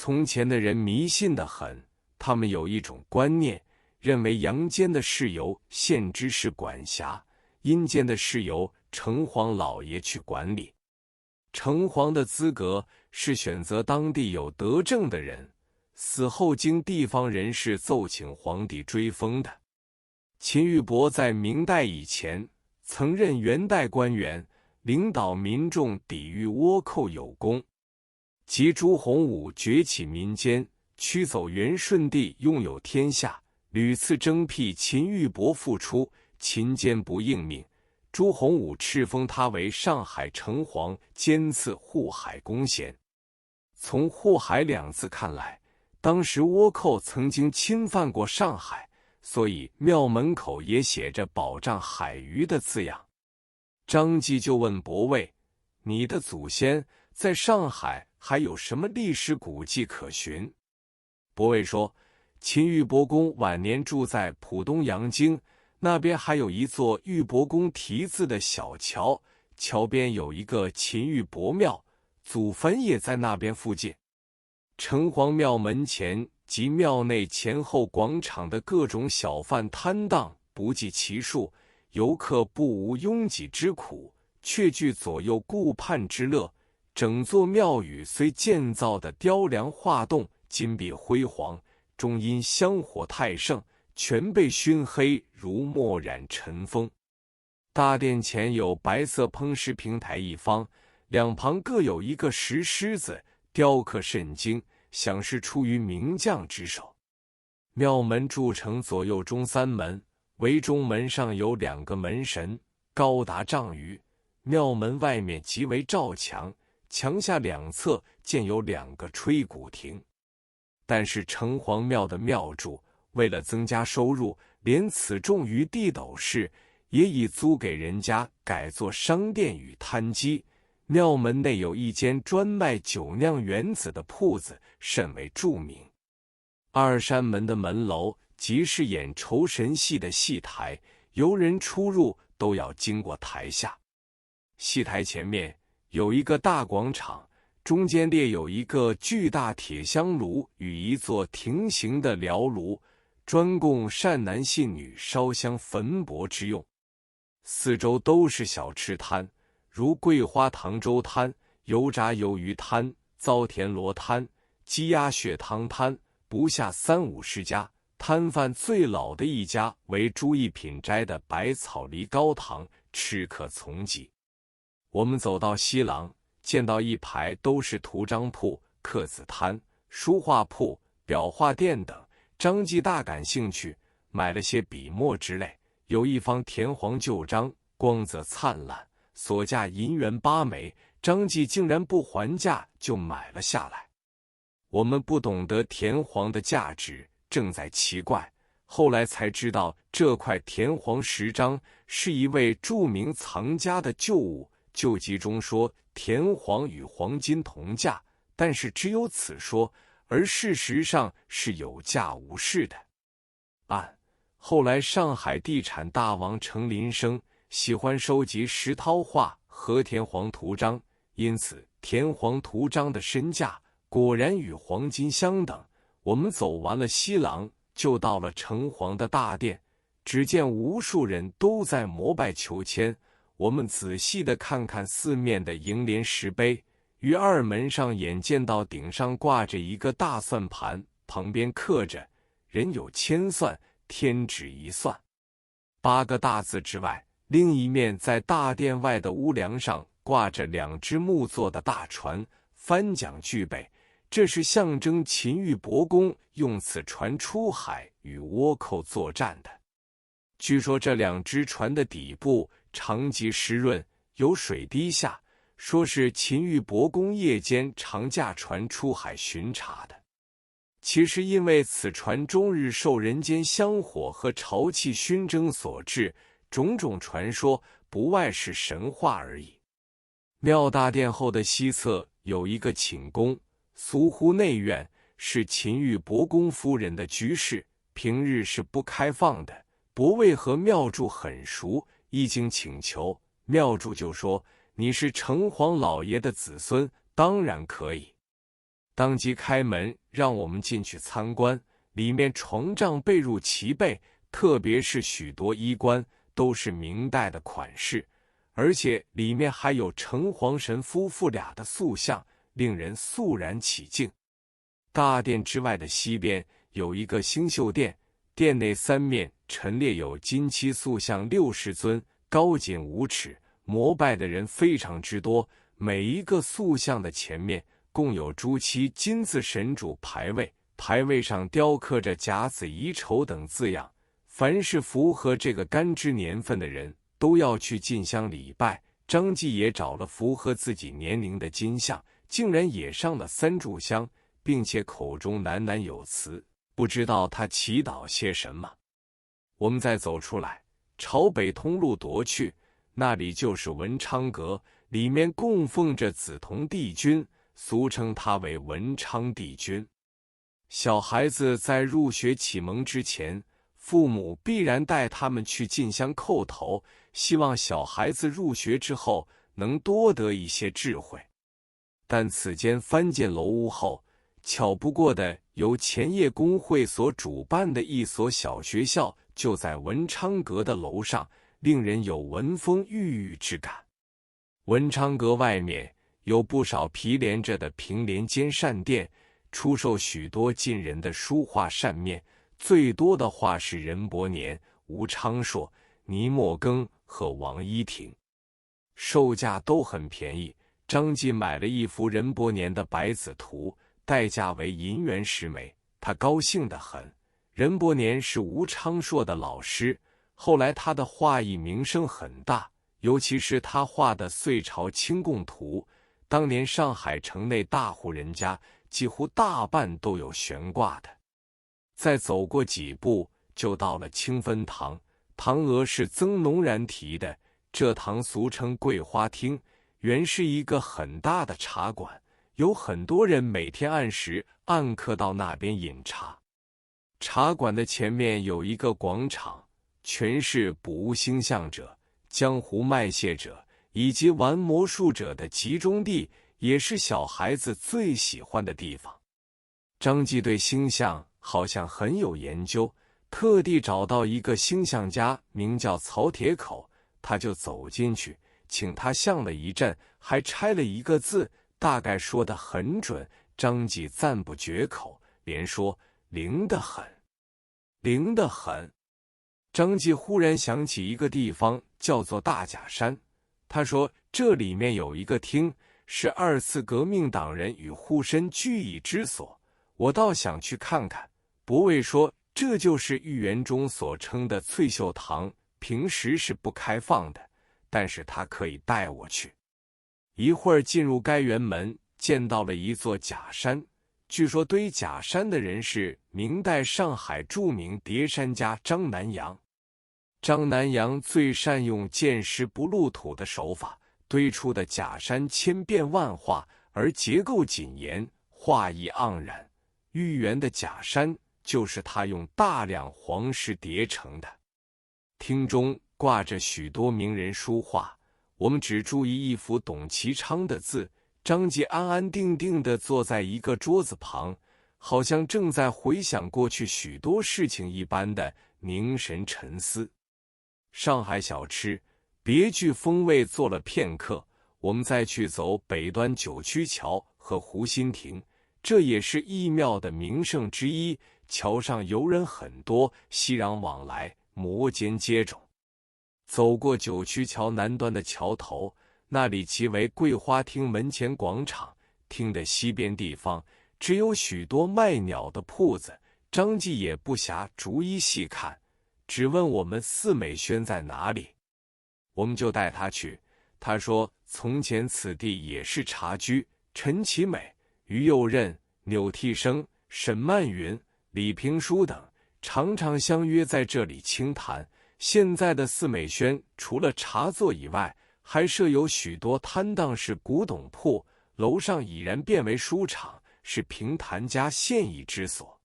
从前的人迷信得很，他们有一种观念，认为阳间的事由县知事管辖，阴间的事由城隍老爷去管理。城隍的资格是选择当地有德政的人，死后经地方人士奏请皇帝追封的。秦玉伯在明代以前曾任元代官员，领导民众抵御倭寇有功。及朱洪武崛起民间，驱走元顺帝拥有天下，屡次征辟秦玉伯复出，秦坚不应命，朱洪武敕封他为上海城隍，兼赐护海公衔。从护海两字看来，当时倭寇曾经侵犯过上海，所以庙门口也写着保障海鱼的字样。张继就问伯卫，你的祖先在上海还有什么历史古迹可寻？伯卫说，秦玉伯公晚年住在浦东阳京，那边还有一座玉伯公题字的小桥，桥边有一个秦玉伯庙，祖坟也在那边附近。城隍庙门前及庙内前后广场的各种小贩摊档不计其数，游客不无拥挤之苦，却具左右顾盼之乐。整座庙宇虽建造的雕梁画栋，金碧辉煌，终因香火太盛，全被熏黑，如墨染尘封。大殿前有白色烹食平台一方，两旁各有一个石狮子，雕刻甚精，想是出于名匠之手。庙门筑成左右中三门，围中门上有2个门神，高达丈余。庙门外面即为照墙，墙下两侧建有2个吹鼓亭。但是城隍庙的庙主为了增加收入，连此重于地斗室也已租给人家改作商店与摊机。庙门内有一间专卖酒酿原子的铺子，甚为著名。二山门的门楼即是演酬神戏的戏台，游人出入都要经过台下。戏台前面有一个大广场，中间列有一个巨大铁香炉与一座亭形的燎炉，专供善男信女烧香焚帛之用。四周都是小吃摊，如桂花糖粥摊、油炸鱿鱼摊、糟田螺摊、鸡鸭血汤摊，不下30-50家。摊贩最老的一家为朱一品斋的百草梨高堂，吃客从极。我们走到西廊，见到一排都是图章铺、刻字摊、书画铺、裱画店等。张继大感兴趣，买了些笔墨之类。有一方田黄旧章，光泽灿烂，所价银元8枚，张继竟然不还价就买了下来。我们不懂得田黄的价值，正在奇怪，后来才知道这块田黄石章是一位著名藏家的旧物。旧籍中说田黄与黄金同价，但是只有此说，而事实上是有价无市的。后来上海地产大王程林生喜欢收集石涛画和田黄图章，因此田黄图章的身价果然与黄金相等。我们走完了西廊，就到了城隍的大殿，只见无数人都在膜拜求签。我们仔细地看看四面的楹联石碑，于二门上眼见到顶上挂着一个大算盘，旁边刻着人有千算，天只一算8个大字之外，另一面在大殿外的屋梁上挂着2只木做的大船，帆桨俱备，这是象征秦玉伯公用此船出海与倭寇作战的。据说这2只船的底部长极湿润，有水滴下，说是秦玉伯公夜间常驾船出海巡查的。其实因为此船终日受人间香火和潮气熏蒸所致，种种传说不外是神话而已。庙大殿后的西侧有一个寝宫，俗呼内院，是秦玉伯公夫人的居室，平日是不开放的。伯卫和庙祝很熟，一经请求，庙祝就说：“你是城隍老爷的子孙，当然可以。”当即开门让我们进去参观。里面床帐被褥齐备，特别是许多衣冠都是明代的款式，而且里面还有城隍神夫妇俩的塑像，令人肃然起敬。大殿之外的西边有一个星宿殿，殿内三面陈列有金漆塑像60尊，高仅5尺，膜拜的人非常之多。每一个塑像的前面共有朱漆金字神主牌位，牌位上雕刻着甲子乙丑等字样。凡是符合这个干支年份的人，都要去进香礼拜。张继也找了符合自己年龄的金像，竟然也上了3炷香，并且口中喃喃有词，不知道他祈祷些什么。我们再走出来，朝北通路踱去，那里就是文昌阁，里面供奉着紫铜帝君，俗称他为文昌帝君。小孩子在入学启蒙之前，父母必然带他们去进香叩头，希望小孩子入学之后能多得一些智慧。但此间翻建楼屋后，巧不过的由前业工会所主办的一所小学校就在文昌阁的楼上，令人有闻风郁郁之感。文昌阁外面有不少毗连着的平连间扇殿，出售许多近人的书画扇面，最多的画是任伯年、吴昌硕、倪墨庚和王一亭，售价都很便宜。张继买了一幅任伯年的白子图，代价为银元10枚，他高兴得很。任伯年是吴昌硕的老师，后来他的画艺名声很大，尤其是他画的隋朝清供图，当年上海城内大户人家几乎大半都有悬挂的。再走过几步，就到了清芬堂，堂额是曾农然题的，这堂俗称桂花厅，原是一个很大的茶馆，有很多人每天按时按刻到那边饮茶。茶馆的前面有一个广场，全是卜巫星象者、江湖卖蟹者以及玩魔术者的集中地，也是小孩子最喜欢的地方。张继对星象好像很有研究，特地找到一个星象家，名叫曹铁口，他就走进去，请他相了一阵，还拆了一个字，大概说得很准。张继赞不绝口，连说灵得很，灵得很。张继忽然想起一个地方，叫做大甲山。他说这里面有一个厅，是2次革命党人与护身聚义之所，我倒想去看看。伯卫说这就是豫园中所称的翠秀堂，平时是不开放的，但是他可以带我去。一会儿进入该园门，见到了一座假山，据说堆假山的人是明代上海著名叠山家张南阳。张南阳最善用见识不露土的手法，堆出的假山千变万化，而结构谨严，画意盎然。豫园的假山就是他用大量黄石叠成的。厅中挂着许多名人书画，我们只注意一幅董其昌的字。张继安安定定地坐在一个桌子旁，好像正在回想过去许多事情一般的凝神沉思。上海小吃别具风味坐了片刻，我们再去走北端九曲桥和湖心亭，这也是义庙的名胜之一。桥上游人很多，熙攘往来，摩肩接踵。走过九曲桥南端的桥头，那里即为桂花厅门前广场，厅的西边地方只有许多卖鸟的铺子。张继也不暇逐一细看，只问我们四美轩在哪里，我们就带他去。他说从前此地也是茶居，陈其美、于右任、钮替生、沈曼云、李平书等常常相约在这里清谈。现在的四美轩除了茶座以外，还设有许多摊档式古董铺，楼上已然变为书场，是评弹家现役之所。